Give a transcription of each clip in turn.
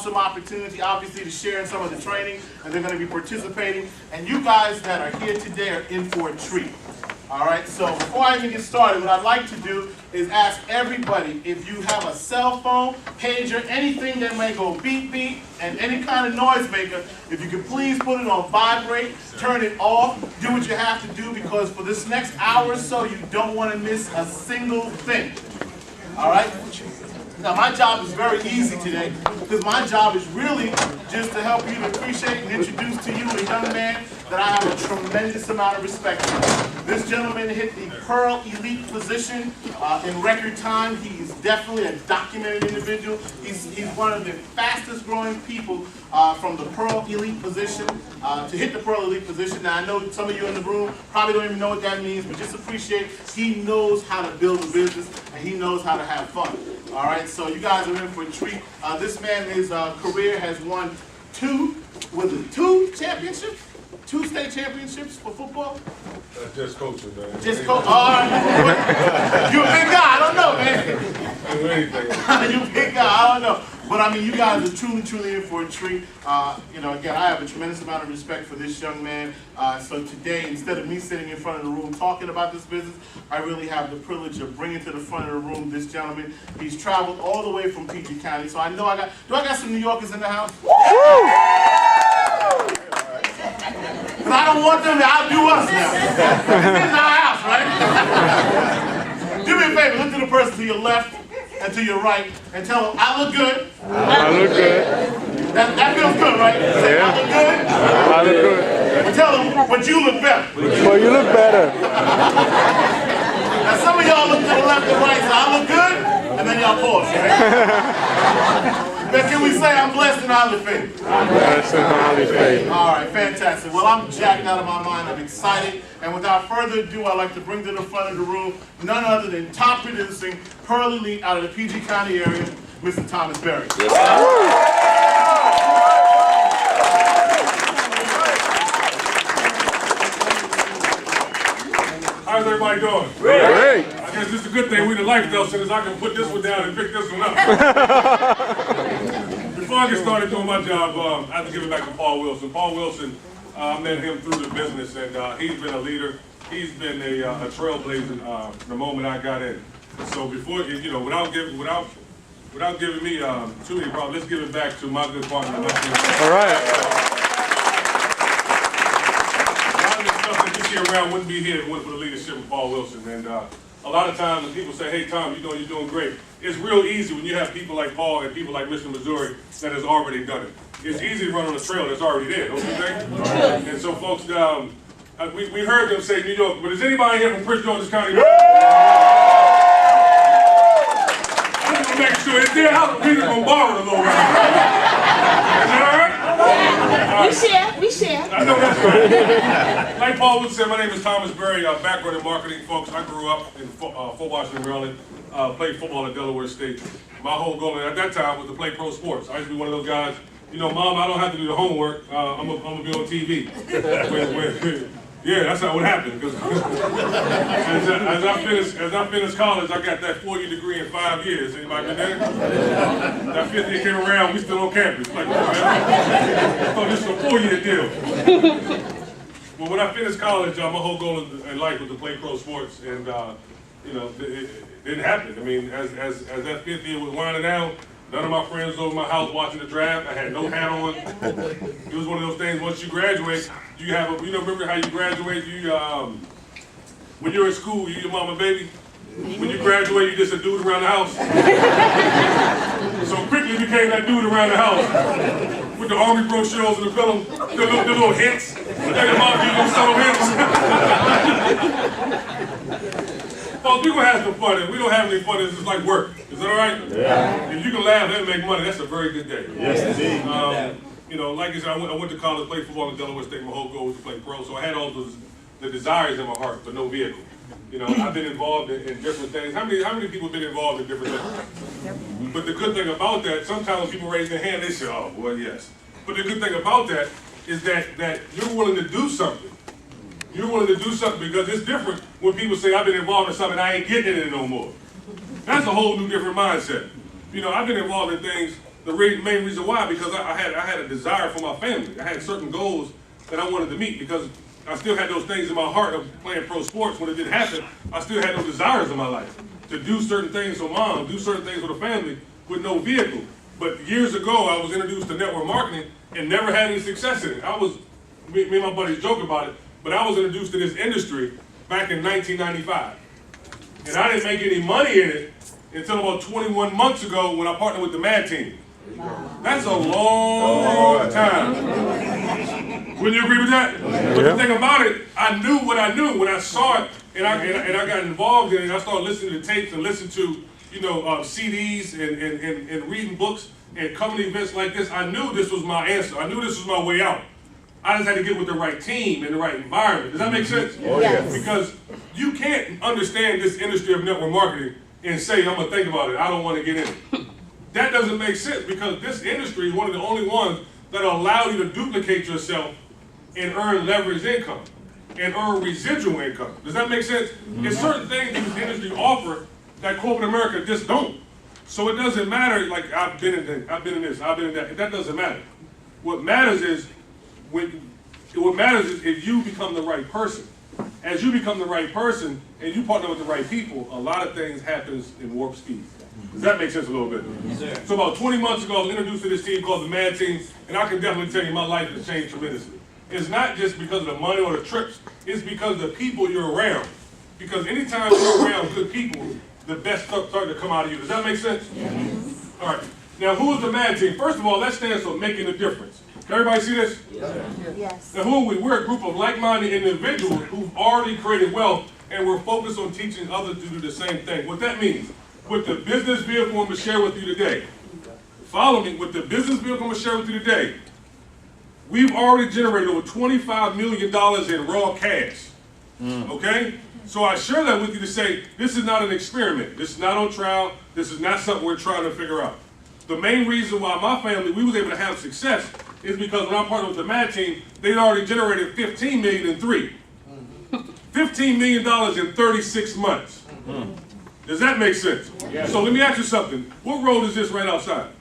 awesome opportunity, obviously, to share in some of the training, and they're going to be participating. And you guys that are here today are in for a treat. All right, so before I even get started, what I'd like to do is ask everybody if you have a cell phone, pager, anything that may go beep beep, and any kind of noise maker, if you could please put it on vibrate, turn it off, do what you have to do, because for this next hour or so, you don't want to miss a single thing. All right? Now, my job is very easy today, because my job is really just to help you to appreciate and introduce to you a young man that I have a tremendous amount of respect for. This gentleman hit the Pearl Elite position in record time. He's definitely a documented individual. He's one of the fastest growing people from the Pearl Elite position to hit the Pearl Elite position. Now, I know some of you in the room probably don't even know what that means, but just appreciate he knows how to build a business and he knows how to have fun. All right, so you guys are in for a treat. This man, his career has won two championships? 2 state championships for football? Just coaching, man. Just coaching. All right. You're a big guy. I don't know, man. Do anything. You're a big guy. I don't know. But I mean, you guys are truly in for a treat. You know, again, I have a tremendous amount of respect for this young man. So today, instead of me sitting in front of the room talking about this business, I really have the privilege of bringing to the front of the room this gentleman. He's traveled all the way from PG County. So I know I got some New Yorkers in the house? Because I don't want them to outdo us now. This is our house, right? Do me a favor, look to the person to your left and to your right and tell them, I look good. I look good. That feels good, right? Say, Yeah. I look good. I look good. And tell them, but you look better. Well, you look better. Now some of y'all look to the left and right, so I look good, and then y'all pause, right? Now can we say I'm blessed and highly favored? I'm blessed and highly favored. All right, fantastic. Well, I'm jacked out of my mind. I'm excited. And without further ado, I'd like to bring to the front of the room none other than top producing Pearl Elite out of the PG County area, Mr. Thomas Berry. Yes, how's everybody doing? Great. I guess this is a good thing we the lifestyle centers. I can put this one down and pick this one up. Before I get started doing my job, I have to give it back to Paul Wilson. Paul Wilson, I met him through the business, and he's been a leader. He's been a trailblazer the moment I got in. So before, you know, without giving me too many problems, let's give it back to my good partner. All right. Around wouldn't be here if it wasn't for the leadership of Paul Wilson. And a lot of times when people say, hey Tom, you know you're doing great, it's real easy when you have people like Paul and people like Mr. Missouri that has already done it. It's easy to run on a trail that's already there, don't you think? And so folks, we heard them say New York, but is anybody here from Prince George's County? I'm just gonna make sure it's their house, people gonna borrow a little right. Is that all right? We share. I know that's right. Like Paul would say, my name is Thomas Berry, background in marketing, folks. I grew up in Fort Washington, Maryland, played football at Delaware State. My whole goal at that time was to play pro sports. I used to be one of those guys, you know, Mom, I don't have to do the homework. I'm gonna be on TV. Yeah, that's how it happened. Because as I finished college, I got that 4-year degree in 5 years. Anybody been there? That 5th year came around, we still on campus. Like, I thought this was a 4-year deal. Well, when I finished college, my whole goal in life was to play pro sports, and you know, it didn't happen. I mean, as that 5th year was winding down, none of my friends was over my house watching the draft. I had no hat on. It was one of those things. Once you graduate, you have a. You know, remember how you graduate? You when you're in school, you your mama baby. When you graduate, you just a dude around the house. So quickly became that dude around the house with the army brochures and the pillow, the little hints. Like your mom gives you subtle hints. Folks, we gonna have some fun. If we don't have any fun, it's just like work. Is that all right? Yeah. If you can laugh and make money, that's a very good day. Yes, indeed. You know, like I said, I went to college, played football in Delaware State. My whole goal was to play pro, so I had all the desires in my heart, but no vehicle. You know, I've been involved in different things. How many people have been involved in different things? But the good thing about that, sometimes when people raise their hand, they say, oh, well, yes. But the good thing about that is that you're willing to do something. You're willing to do something because it's different when people say, I've been involved in something, I ain't getting in it no more. That's a whole new different mindset. You know, I've been involved in things The main reason why, because I had a desire for my family. I had certain goals that I wanted to meet because I still had those things in my heart of playing pro sports. When it didn't happen, I still had those desires in my life to do certain things for mom, do certain things for the family with no vehicle. But years ago, I was introduced to network marketing and never had any success in it. Me and my buddies joke about it, but I was introduced to this industry back in 1995. And I didn't make any money in it until about 21 months ago when I partnered with the Mad Team. That's a long time. Wouldn't you agree with that? But the thing about it, I knew what I knew when I saw it, and I got involved in it. I started listening to tapes and listening to CDs and reading books and coming to events like this. I knew this was my answer. I knew this was my way out. I just had to get with the right team and the right environment. Does that make sense? Oh, yeah. Because you can't understand this industry of network marketing and say, I'm going to think about it. I don't want to get in it. That doesn't make sense because this industry is one of the only ones that allow you to duplicate yourself and earn leveraged income and earn residual income. Does that make sense? There's certain things that this industry offer that corporate America just don't. So it doesn't matter, like I've been in this, I've been in that. That doesn't matter. What matters is if you become the right person. As you become the right person and you partner with the right people, a lot of things happens in warp speed. Does that make sense a little bit? Yes, so about 20 months ago, I was introduced to this team called the Mad Team, and I can definitely tell you my life has changed tremendously. It's not just because of the money or the trips, it's because of the people you're around. Because anytime you're around good people, the best stuff starts to come out of you. Does that make sense? Yes. All right. Now, who is the Mad Team? First of all, that stands for making a difference. Can everybody see this? Yes. Now, who are we? We're a group of like-minded individuals who've already created wealth, and we're focused on teaching others to do the same thing. What that means, with the business vehicle I'm going to share with you today, follow me, with the business vehicle I'm going to share with you today, we've already generated over $25 million in raw cash. Okay? So I share that with you to say, this is not an experiment. This is not on trial. This is not something we're trying to figure out. The main reason why my family, we was able to have success is because when I partnered with the Mad Team, they'd already generated $15 million in 3. $15 million in 36 months. Does that make sense? Yes. So let me ask you something. What road is this right outside?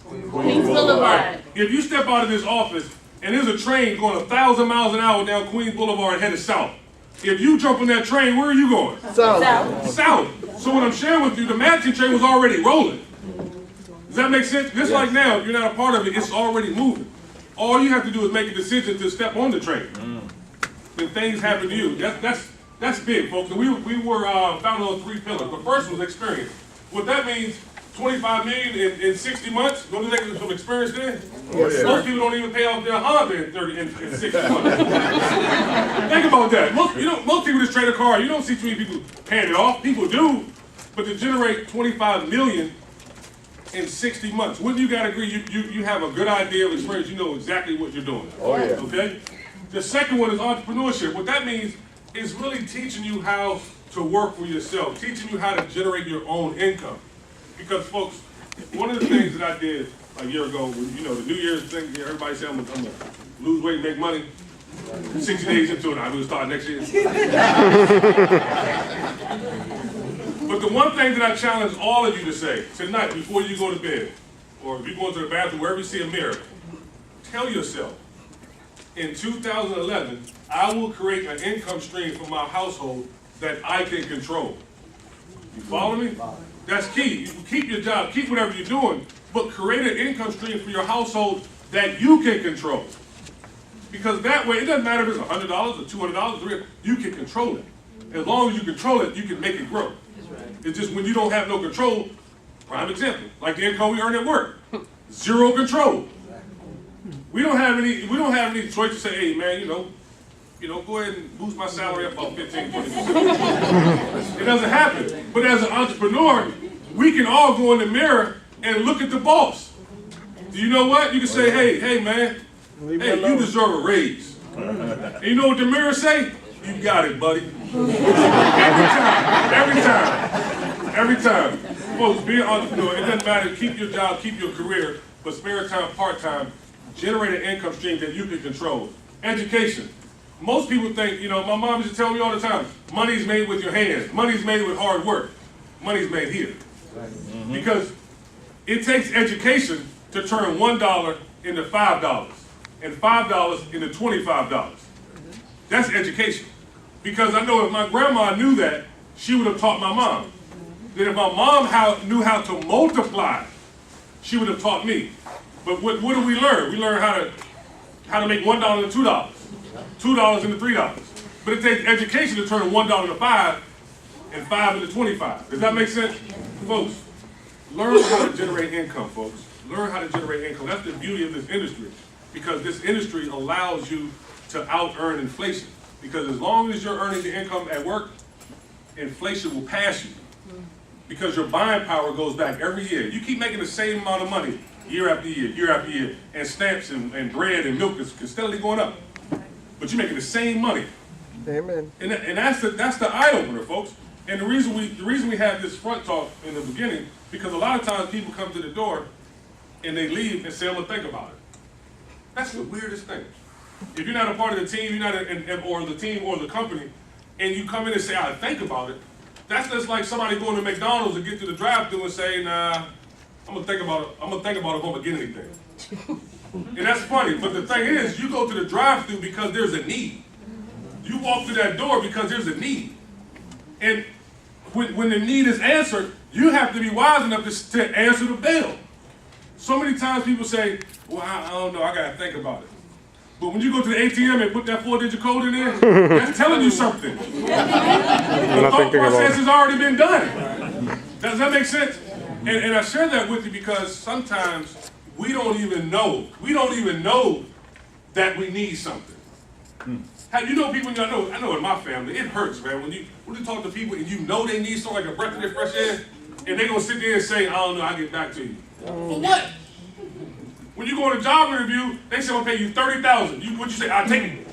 Queens Boulevard. If you step out of this office and there's a train going 1,000 miles an hour down Queens Boulevard headed south, if you jump on that train, where are you going? South. South. So what I'm sharing with you, the Mad Team train was already rolling. Does that make sense? Just like now, if you're not a part of it, it's already moving. All you have to do is make a decision to step on the train. Then things happen to you. That's big, folks. And we were founded on 3 pillars. The first was experience. What that means, 25 million in 60 months. Don't you think there's some experience there? Yes, most people don't even pay off their Honda in 60 months. Think about that. Most people just trade a car. You don't see too many people paying it off. People do, but to generate 25 million in 60 months, wouldn't you gotta agree? You have a good idea of experience. You know exactly what you're doing. Oh yeah. Okay. The second one is entrepreneurship. What that means is really teaching you how to work for yourself, teaching you how to generate your own income. Because, folks, one of the things that I did a year ago, when, the New Year's thing, everybody said I'm gonna lose weight and make money. 60 days into it, I'm gonna start next year. But the one thing that I challenge all of you to say tonight before you go to bed, or if you go into the bathroom, wherever you see a mirror, tell yourself, in 2011, I will create an income stream for my household that I can control. You follow me? That's key. You can keep your job, keep whatever you're doing, but create an income stream for your household that you can control. Because that way, it doesn't matter if it's $100 or $200, you can control it. As long as you control it, you can make it grow. It's just when you don't have no control, prime example, like the income we earn at work, zero control. We don't have any choice to say, hey man, go ahead and boost my salary up about 15, 20%. It doesn't happen. But as an entrepreneur, we can all go in the mirror and look at the boss. Do you know what? You can say, hey man, hey, you deserve a raise. And you know what the mirror say? You got it, buddy. Every time. Folks, be an entrepreneur. It doesn't matter. Keep your job, keep your career, but spare time, part-time, generate an income stream that you can control. Education. Most people think, my mom used to tell me all the time, money's made with your hands. Money's made with hard work. Money's made here. Because it takes education to turn $1 into $5 and $5 into $25. That's education. Because I know if my grandma knew that, she would have taught my mom. Then if my mom knew how to multiply, she would have taught me. But what do we learn? We learn how to make $1 into $2, $2 into $3. But it takes education to turn $1 into $5 and $5 into $25. Does that make sense? Folks, learn how to generate income, folks. Learn how to generate income. That's the beauty of this industry. Because this industry allows you to out-earn inflation. Because as long as you're earning the income at work, inflation will pass you. Because your buying power goes back every year. You keep making the same amount of money year after year, year after year. And stamps and bread and milk is steadily going up. But you're making the same money. Amen. And that's the eye-opener, folks. And the reason we have this front talk in the beginning, because a lot of times people come to the door and they leave and say, I'm going to think about it. That's the weirdest thing. If you're not a part of the team, you're not or the team or the company, and you come in and say, I think about it, that's just like somebody going to McDonald's and get to the drive-thru and say, nah, I'm gonna think about it if I'm gonna get anything. And that's funny, but the thing is, you go to the drive-thru because there's a need. You walk through that door because there's a need. And when the need is answered, you have to be wise enough to answer the bell. So many times people say, well, I don't know, I gotta think about it. But when you go to the ATM and put that 4-digit code in there, that's telling you something. The thought process has already been done. Does that make sense? And I share that with you because sometimes we don't even know that we need something. You know people, I know in my family, it hurts, man, when you talk to people and you know they need something like a breath of their fresh air, and they're gonna sit there and say, I don't know, I'll get back to you. For what? When you go on a job interview, they say, I'll pay you $30,000. What'd you say? I'll take it.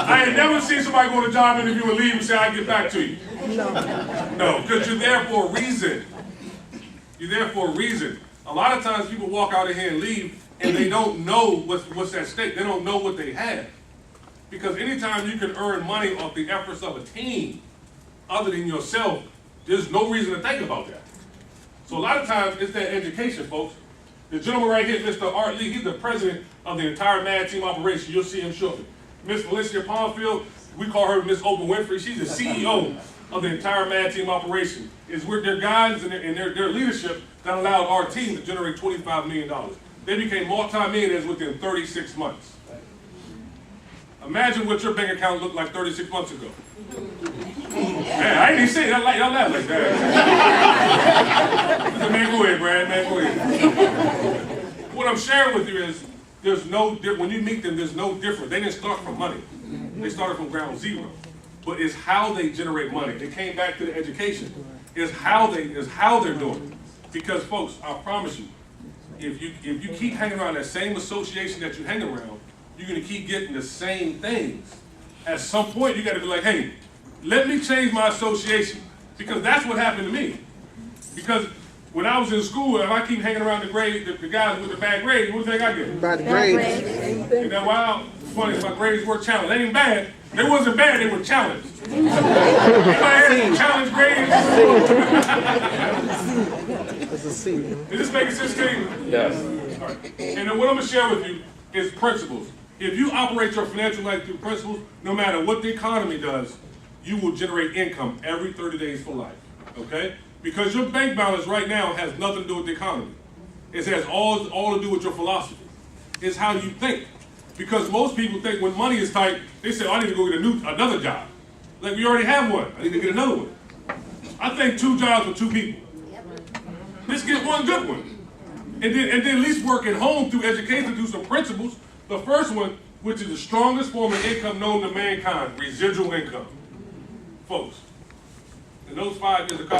I ain't never seen somebody go on a job interview and leave and say, I'll get back to you. No, because you're there for a reason. You're there for a reason. A lot of times people walk out of here and leave, and they don't know what's at stake. They don't know what they have. Because anytime you can earn money off the efforts of a team, other than yourself, there's no reason to think about that. So a lot of times, it's that education, folks. The gentleman right here, Mr. Art Lee, he's the president of the entire Mad Team operation. You'll see him shortly. Miss Valencia Palmfield, we call her Miss Oprah Winfrey. She's the CEO of the entire Mad Team operation. It's with their guidance and their leadership that allowed our team to generate $25 million. They became multi-millionaires within 36 months. Imagine what your bank account looked like 36 months ago. Man, I ain't even saying that. Y'all laugh like that. Man, go ahead, Brad. Man, go ahead. What I'm sharing with you is when you meet them, there's no difference. They didn't start from money. They started from ground zero. But it's how they generate money. They came back to the education. It's how they're doing it. Because folks, I promise you, if you keep hanging around that same association that you hang around, you're gonna keep getting the same things. At some point, you gotta be like, hey, let me change my association. Because that's what happened to me. Because when I was in school, if I keep hanging around the guys with the bad grades, what do you think I get? Bad grades. Isn't that wild? It's funny, my grades were challenged. They ain't bad. They wasn't bad, they were challenged. Anybody had some challenge grades? That's a C. Is this making sense to you? Yes. All right. And then what I'm gonna share with you is principles. If you operate your financial life through principles, no matter what the economy does, you will generate income every 30 days for life, okay? Because your bank balance right now has nothing to do with the economy. It has all to do with your philosophy. It's how you think. Because most people think when money is tight, they say, oh, I need to go get another job. Like, we already have one. I need to get another one. I think 2 jobs for 2 people. Let's get one good one. And then at least work at home through education, through some principles. The first one, which is the strongest form of income known to mankind, residual income. Folks, in those 5 years of college,